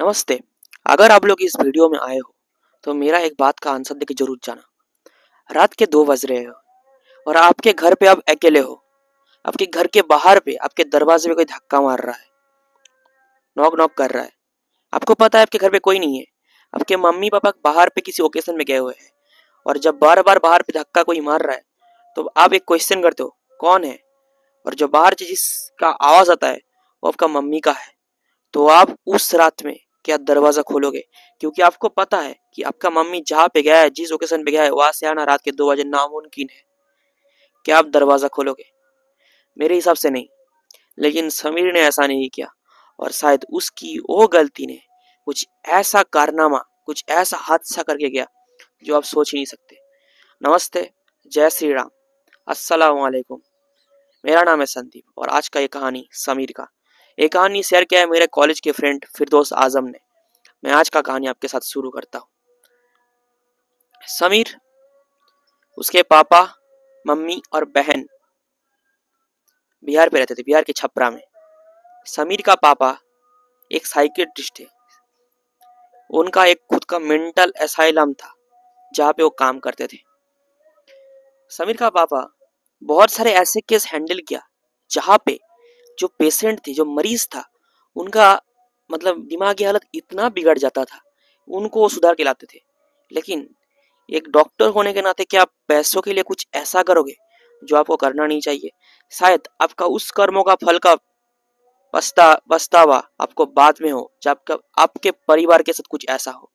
नमस्ते। अगर आप लोग इस वीडियो में आए हो तो मेरा एक बात का आंसर देके जरूर जाना। रात के 2 बज रहे हो और आपके घर पे आप अकेले हो। आपके घर के बाहर पे आपके दरवाजे पे कोई धक्का मार रहा है, नॉक नॉक कर रहा है। आपको पता है आपके घर पे कोई नहीं है। आपके मम्मी पापा बाहर पे किसी ओकेजन में गए हुए हैं और जब बार बार बाहर पे धक्का कोई मार रहा है तो आप एक क्वेश्चन करते हो, कौन है? और जो बाहर से जिसका आवाज आता है वो आपका मम्मी का है। तो आप उस रात में क्या दरवाजा खोलोगे? क्योंकि आपको पता है कि आपका मम्मी जहाँ पे गया है, जिस लोकेशन पे गया है, वहां से आना रात के 2 बजे नामुमकिन है। क्या आप दरवाजा खोलोगे? मेरे हिसाब से नहीं। लेकिन समीर ने ऐसा नहीं किया और शायद उसकी वो गलती ने कुछ ऐसा कारनामा, कुछ ऐसा हादसा करके गया जो आप सोच ही नहीं सकते। नमस्ते, जय श्री राम, अस्सलाम वालेकुम। मेरा नाम है संदीप और आज का ये कहानी समीर का। ये कहानी शेयर किया है मेरे कॉलेज के फ्रेंड फिरदौस आजम ने। मैं आज का कहानी आपके साथ शुरू करता हूँ। समीर, उसके पापा, मम्मी और बहन बिहार पे रहते थे, बिहार के छपरा में। समीर का पापा एक साइकियाट्रिस्ट है। उनका एक खुद का मेंटल असाइलम था जहाँ पे वो काम करते थे। समीर का पापा बहुत सारे ऐसे केस हैंडल किया जहाँ पे जो पेशेंट थे, जो मरीज था, उनका मतलब दिमागी हालत इतना बिगड़ जाता था, उनको वो सुधार के लाते थे। लेकिन एक डॉक्टर होने के नाते क्या आप पैसों के लिए कुछ ऐसा करोगे जो आपको करना नहीं चाहिए? शायद आपका उस कर्मों का फल का पछतावा आपको बाद में हो, जब आपके परिवार के साथ कुछ ऐसा हो।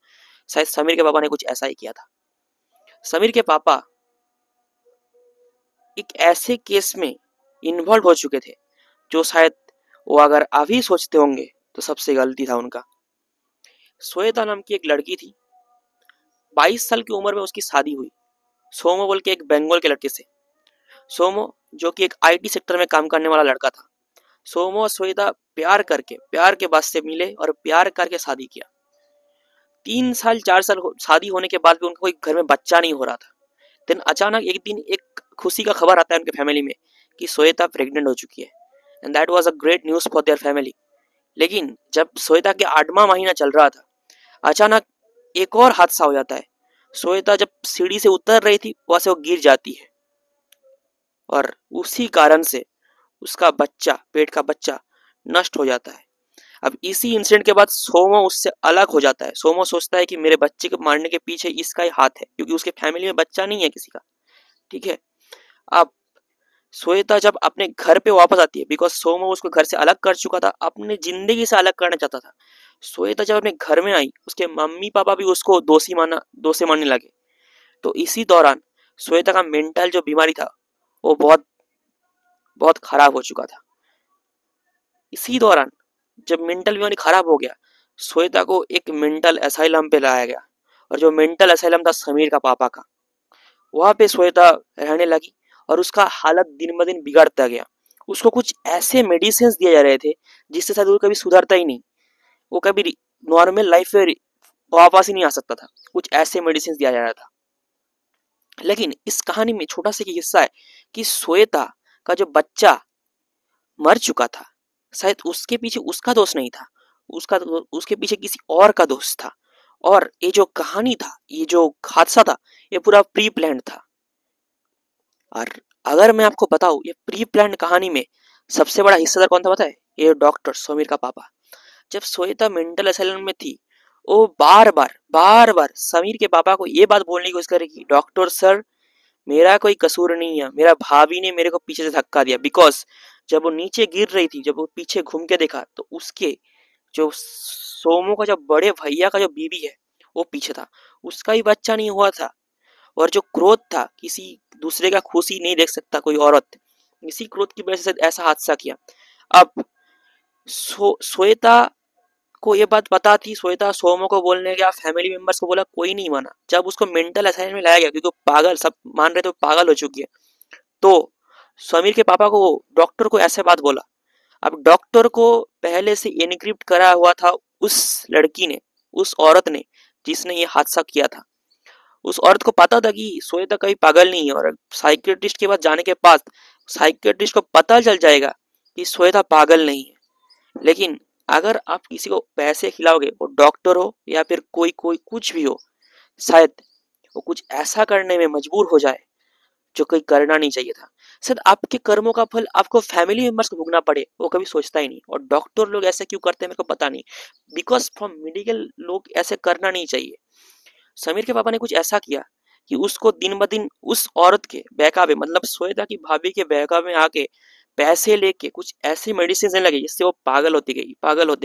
शायद समीर के पापा ने कुछ ऐसा ही किया था। समीर के पापा एक ऐसे केस में इन्वॉल्व हो चुके थे जो शायद वो अगर अभी सोचते होंगे तो सबसे गलती था उनका। श्वेता नाम की एक लड़की थी। 22 साल की उम्र में उसकी शादी हुई सोमो बोल के एक बंगाल के लड़के से। सोमो जो कि एक आईटी सेक्टर में काम करने वाला लड़का था। सोमो और श्वेता प्यार के बाद से मिले और प्यार करके शादी किया। 3 साल 4 साल शादी होने के बाद भी उनका कोई घर में बच्चा नहीं हो रहा था। देन अचानक एक दिन एक खुशी का खबर आता है उनके फैमिली में कि श्वेता प्रेग्नेंट हो चुकी है। And that was a great news for their family. लेकिन जब श्वेता के 8वां महीना चल रहा था, अचानक एक और हादसा हो जाता है। श्वेता जब सीढ़ी से उतर रही थी वहां से वो गिर जाती है और उसी कारण से उसका बच्चा, पेट का बच्चा नष्ट हो जाता है। अब इसी इंसिडेंट के बाद सोमो उससे अलग हो जाता है। सोमो सोचता है कि मेरे बच्चे को मारने के पीछे इसका ही हाथ है, क्योंकि उसके फैमिली में बच्चा नहीं है किसी का। ठीक है। अब श्वेता जब अपने घर पे वापस आती है, बिकॉज सोमो उसको घर से अलग कर चुका था, अपने जिंदगी से अलग करना चाहता था। श्वेता जब अपने घर में आई, उसके मम्मी पापा भी उसको दोषी मानने लगे। तो इसी दौरान श्वेता का मेंटल जो बीमारी था वो बहुत बहुत खराब हो चुका था। इसी दौरान जब मेंटल बीमारी खराब हो गया, श्वेता को एक मेंटल असाइलम पे लाया गया। और जो मेंटल असाइलम था समीर का पापा का, वहां पे श्वेता रहने लगी और उसका हालत दिन ब दिन बिगड़ता गया। उसको कुछ ऐसे मेडिसिन दिए जा रहे थे जिससे शायद वो कभी सुधरता ही नहीं, वो कभी नॉर्मल लाइफ में वापस ही नहीं आ सकता था। कुछ ऐसे मेडिसिन दिया जा रहा था। लेकिन इस कहानी में छोटा सा हिस्सा है कि श्वेता का जो बच्चा मर चुका था, शायद उसके पीछे उसका दोष नहीं था, उसके पीछे किसी और का दोष था। और ये जो कहानी था, ये जो हादसा था, ये पूरा प्री प्लान था। और अगर मैं आपको बताऊं, ये प्री प्लान कहानी में सबसे बड़ा हिस्सेदार कौन था पता है? ये डॉक्टर समीर का पापा। जब श्वेता मेंटल असाइलम में थी, वो बार बार समीर के पापा को ये बात बोलने की कोशिश करेगी, डॉक्टर सर, मेरा कोई कसूर नहीं है, मेरा भाभी ने मेरे को पीछे से धक्का दिया। बिकॉज जब वो नीचे गिर रही थी, जब वो पीछे घूम के देखा तो उसके जो सोमो का जो बड़े भैया का जो बीबी है वो पीछे था, उसका भी बच्चा नहीं हुआ था। और जो क्रोध था, किसी दूसरे का खुशी नहीं देख सकता कोई औरत, इसी क्रोध की वजह से ऐसा हादसा किया। अब श्वेता को ये बात पता थी। श्वेता सोमो को बोलने गया, फैमिली मेंबर्स को बोला, कोई नहीं माना। जब उसको मेंटल असाइलमेंट में लाया गया, क्योंकि पागल सब मान रहे थे, पागल हो चुकी है, तो समीर के पापा को डॉक्टर को ऐसे बात बोला। अब डॉक्टर को पहले से एनक्रिप्ट करा हुआ था उस लड़की ने, उस औरत ने जिसने ये हादसा किया था। उस औरत को पता था कि श्वेता कभी पागल नहीं है, और साइकियाट्रिस्ट के पास जाने के बाद साइकियाट्रिस्ट को पता चल जाएगा कि श्वेता पागल नहीं है। लेकिन अगर आप किसी को पैसे खिलाओगे, वो डॉक्टर हो या फिर कोई कोई कुछ भी हो, शायद वो कुछ ऐसा करने में मजबूर हो जाए जो कोई करना नहीं चाहिए था। शायद आपके कर्मों का फल आपको फैमिली मेंबर्स को भोगना पड़े, वो कभी सोचता ही नहीं। और डॉक्टर लोग ऐसे क्यों करते हैं मेरे को पता नहीं, बिकॉज फ्रॉम मेडिकल लोग ऐसे करना नहीं चाहिए। समीर के पापा ने कुछ ऐसा किया कि उसको दिन ब दिन उस औरत के बहकावे, मतलब श्वेता की भाभी के बहकावे में आके पैसे लेके कुछ ऐसी मेडिसिन देने लगे जिससे वो पागल होती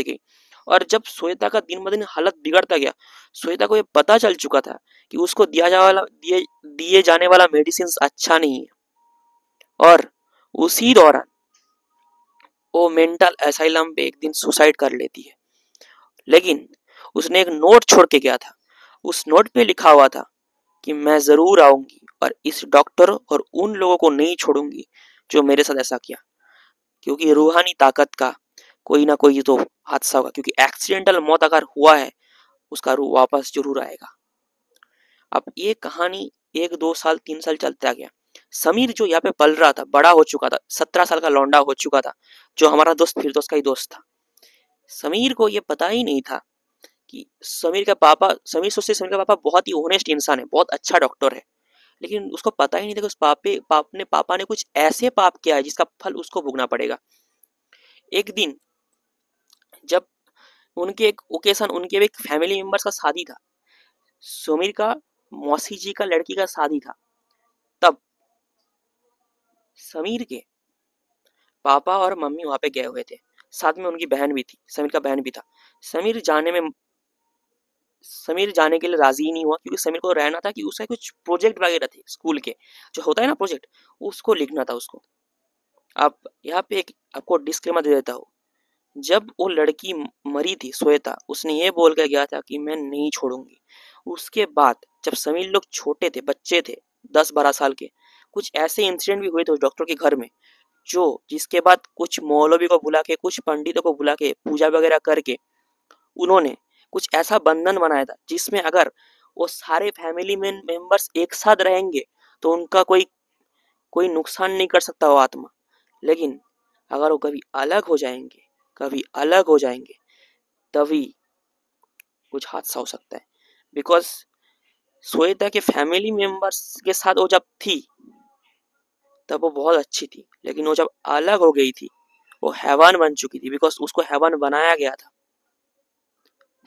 गई। और जब श्वेता का दिन ब दिन हालत बिगड़ता गया, श्वेता को ये पता चल चुका था कि उसको दिए जाने वाला मेडिसिन अच्छा नहीं है। और उसी दौरान वो मेंटल असाइलम पे एक दिन सुसाइड कर लेती है। लेकिन उसने एक नोट छोड़ के गया था। उस नोट पे लिखा हुआ था कि मैं जरूर आऊंगी और इस डॉक्टर और उन लोगों को नहीं छोड़ूंगी जो मेरे साथ ऐसा किया, क्योंकि रूहानी ताकत का कोई ना कोई तो हादसा होगा, क्योंकि एक्सीडेंटल मौत अगर हुआ है उसका रूह वापस जरूर आएगा। अब ये कहानी 1 2 साल 3 साल चलता गया। समीर जो यहाँ पे पल रहा था, बड़ा हो चुका था, 17 साल का लौंडा हो चुका था, जो हमारा दोस्त फिरदौस का ही दोस्त था। समीर को ये पता ही नहीं था कि समीर का पापा बहुत ही ऑनेस्ट इंसान है, बहुत अच्छा डॉक्टर है। लेकिन उसको पता ही नहीं था कि उस पापा ने कुछ ऐसे पाप किया है जिसका फल उसको भोगना पड़ेगा। एक दिन जब उनके एक फैमिली मेंबर्स का शादी था, समीर का मौसी जी का लड़की का शादी था, तब समीर के पापा और मम्मी वहां पे गए हुए थे। साथ में उनकी बहन भी थी, समीर का बहन भी था। समीर जाने में समीर जाने के लिए राजी ही नहीं हुआ, क्योंकि समीर को रहना था कि उसका कुछ प्रोजेक्ट वगैरह थे स्कूल के, जो होता है ना प्रोजेक्ट, उसको लिखना था उसको। अब यहाँ पे एक आपको डिस्क्लेमर दे देता हूँ। जब वो लड़की मरी थी श्वेता, उसने ये बोल कर गया था कि मैं नहीं छोड़ूंगी। उसके बाद जब समीर लोग छोटे थे, बच्चे थे, 10 12 साल के, कुछ ऐसे इंसिडेंट भी हुए थे उस डॉक्टर के घर में, जो जिसके बाद कुछ मौलवी को बुला के, कुछ पंडितों को बुला के पूजा वगैरह करके उन्होंने कुछ ऐसा बंधन बनाया था जिसमें अगर वो सारे फैमिली मेंबर्स एक साथ रहेंगे तो उनका कोई कोई नुकसान नहीं कर सकता वो आत्मा। लेकिन अगर वो कभी अलग हो जाएंगे तभी कुछ हादसा हो सकता है। बिकॉज श्वेता के फैमिली मेंबर्स के साथ वो जब थी तब वो बहुत अच्छी थी, लेकिन वो जब अलग हो गई थी वो हैवान बन चुकी थी, बिकॉज उसको हैवान बनाया गया था।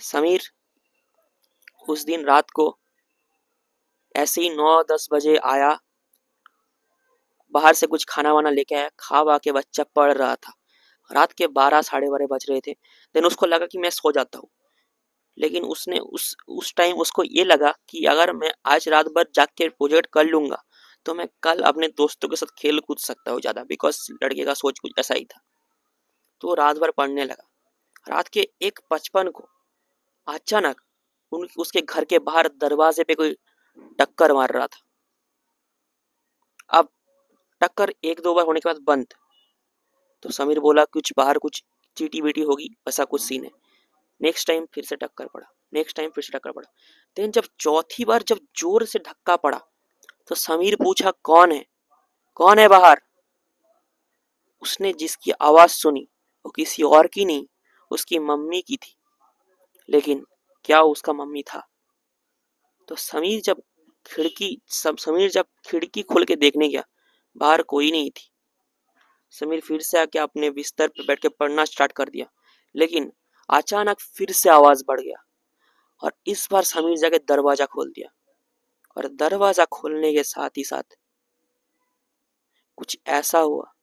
समीर उस दिन रात को ऐसे ही 9 10 बजे आया, बाहर से कुछ खाना वाना लेके आया, खा वा के बच्चा पढ़ रहा था। रात के 12 12:30 बज रहे थे। देन उसको लगा कि मैं सो जाता हूँ। लेकिन उसने उस टाइम उसको ये लगा कि अगर मैं आज रात भर जाग के प्रोजेक्ट कर लूंगा तो मैं कल अपने दोस्तों के साथ खेल कूद सकता हूँ ज्यादा, बिकॉज लड़के का सोच कुछ ऐसा ही था। तो रात भर पढ़ने लगा। रात के 1:55 को अचानक उसके घर के बाहर दरवाजे पे कोई टक्कर मार रहा था। अब टक्कर 1 2 बार होने के बाद बंद, तो समीर बोला कुछ बाहर कुछ चीटी बीटी होगी, ऐसा कुछ सीन है। नेक्स्ट टाइम फिर से टक्कर पड़ा, नेक्स्ट टाइम फिर से टक्कर पड़ा। देन जब चौथी बार जब जोर से धक्का पड़ा तो समीर पूछा कौन है बाहर। उसने जिसकी आवाज सुनी वो किसी और की नहीं, उसकी मम्मी की थी। लेकिन क्या उसका मम्मी था? तो समीर जब खिड़की खोल के देखने गया, बाहर कोई नहीं थी। समीर फिर से आके अपने बिस्तर पर बैठ के पढ़ना स्टार्ट कर दिया। लेकिन अचानक फिर से आवाज बढ़ गया और इस बार समीर जाके दरवाजा खोल दिया। और दरवाजा खोलने के साथ ही साथ कुछ ऐसा हुआ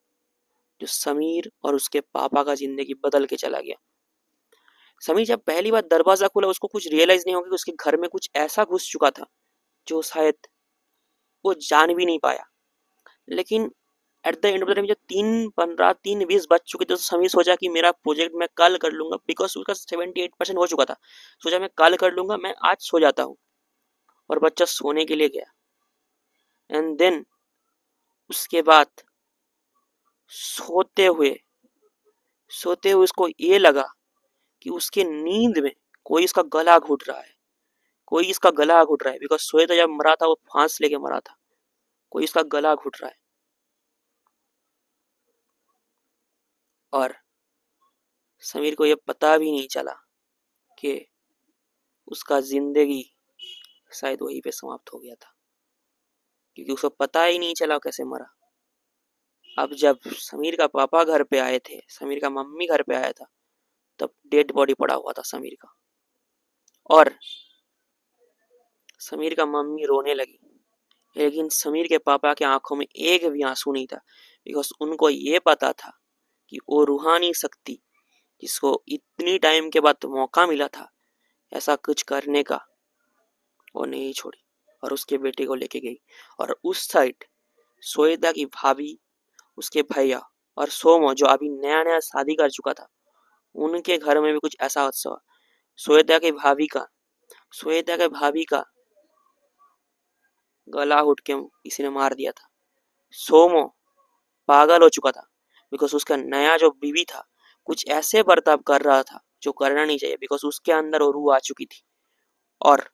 जो समीर और उसके पापा का जिंदगी बदल के चला गया। समीर जब पहली बार दरवाजा खोला उसको कुछ रियलाइज नहीं हो कि उसके घर में कुछ ऐसा घुस चुका था जो शायद वो जान भी नहीं पाया। लेकिन at the end of the time जब 3:15 3:20 बज चुके थे तो समीर सोचा कि मेरा प्रोजेक्ट मैं कल कर लूंगा, बिकॉज उसका 78% हो चुका था। सोचा मैं कल कर लूंगा, मैं आज सो जाता हूँ। और बच्चा सोने के लिए गया। एंड देन उसके बाद सोते हुए उसको ये लगा कि उसके नींद में कोई इसका गला घुट रहा है, बिकॉज सोए तो जब मरा था वो फांस लेके मरा था। कोई इसका गला घुट रहा है। और समीर को ये पता भी नहीं चला कि उसका जिंदगी शायद वहीं पे समाप्त हो गया था, क्योंकि उसको पता ही नहीं चला कैसे मरा। अब जब समीर का पापा घर पे आए थे, समीर का मम्मी घर पे आया था, तब डेड बॉडी पड़ा हुआ था समीर का। और समीर का मम्मी रोने लगी, लेकिन समीर के पापा के आंखों में एक भी आंसू नहीं था, बिकॉज उनको ये पता था कि वो रूहानी शक्ति जिसको इतनी टाइम के बाद मौका मिला था ऐसा कुछ करने का, वो नहीं छोड़ी और उसके बेटे को लेके गई। और उस साइड श्वेता की भाभी, उसके भैया और सोमो जो अभी नया नया शादी कर चुका था, उनके घर में भी कुछ ऐसा हादसा हुआ। श्वेता के भाभी का गला घुट के किसी ने मार दिया था। सोमो पागल हो चुका था, बिकॉज उसका नया जो बीवी था कुछ ऐसे बर्ताव कर रहा था जो करना नहीं चाहिए, बिकॉज उसके अंदर वो रूह आ चुकी थी। और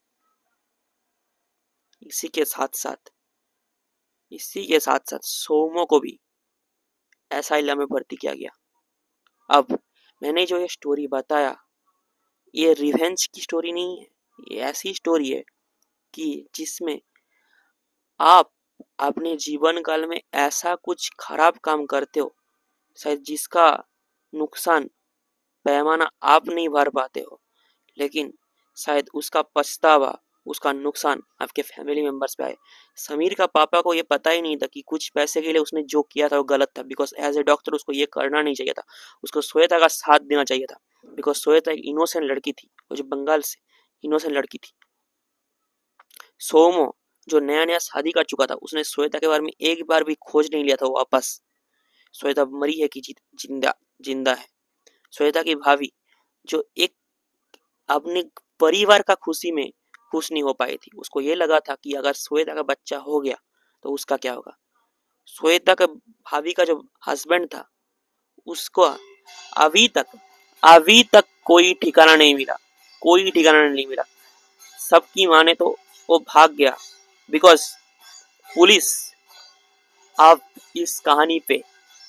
इसी के साथ साथ सोमो को भी एसाइलम में भर्ती किया गया। अब मैंने जो ये स्टोरी बताया, ये रिवेंज की स्टोरी नहीं है, ये ऐसी स्टोरी है कि जिसमें आप अपने जीवन काल में ऐसा कुछ खराब काम करते हो, शायद जिसका नुकसान पैमाना आप नहीं भर पाते हो, लेकिन शायद उसका पछतावा, उसका नुकसान आपके फैमिली मेंबर्स पे आए। समीर का पापा को ये पता ही नहीं था कि कुछ पैसे के लिए उसने जो किया था वो गलत था, बिकॉज एज ए डॉक्टर उसको ये करना नहीं चाहिए था, उसको श्वेता का साथ देना चाहिए था, बिकॉज श्वेता एक इनोसेंट लड़की थी, वो जो बंगाल से इनोसेंट लड़की थी। सोमो जो नया नया शादी कर चुका था, उसने श्वेता के बारे में एक बार भी खोज नहीं लिया था वापस श्वेता मरी है कि जिंदा जिंदा है। श्वेता की भाभी जो एक अपने परिवार का खुशी में खुश नहीं हो पाई थी, उसको ये लगा था कि अगर श्वेता का बच्चा हो गया तो उसका क्या होगा। श्वेता का भाभी का जो हस्बैंड था, उसको अभी तक कोई ठिकाना नहीं मिला, कोई ठिकाना नहीं मिला। सबकी माने तो वो भाग गया, बिकॉज पुलिस अब इस कहानी पे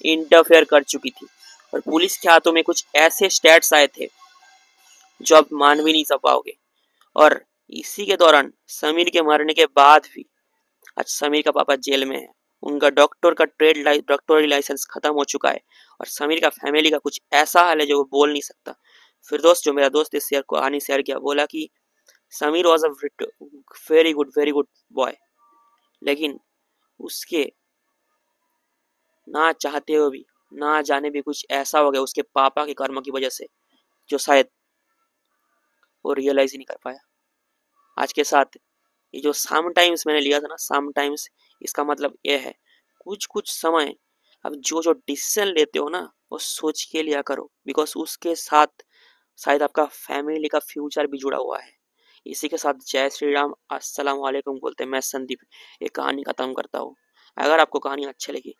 इंटरफेयर कर चुकी थी और पुलिस के हाथों में कुछ ऐसे स्टैट्स आए थे जो आप मान भी नहीं पाओगे। और इसी के दौरान समीर के मरने के बाद भी आज समीर का पापा जेल में है, उनका डॉक्टरी लाइसेंस खत्म हो चुका है और समीर का फैमिली का कुछ ऐसा हाल है जो वो बोल नहीं सकता। फिर दोस्त जो मेरा दोस्त इस कहानी शेयर किया, बोला कि Sameer was a very good boy, लेकिन उसके ना चाहते हुए भी, ना जाने भी कुछ ऐसा हो गया उसके पापा के कर्म की वजह से, जो शायद वो रियलाइज ही नहीं कर पाया। आज के साथ ये जो सम टाइम्स मैंने लिया था ना, सम टाइम्स, इसका मतलब ये है कुछ कुछ समय अब जो डिसीजन लेते हो ना, वो सोच के लिया करो, बिकॉज उसके साथ शायद आपका फैमिली का फ्यूचर भी जुड़ा हुआ है। इसी के साथ जय श्री राम, अस्सलाम वालेकुम बोलते मैं संदीप ये कहानी खत्म करता हूँ। अगर आपको कहानी अच्छी लगी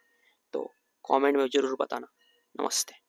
तो कमेंट में जरूर बताना। नमस्ते।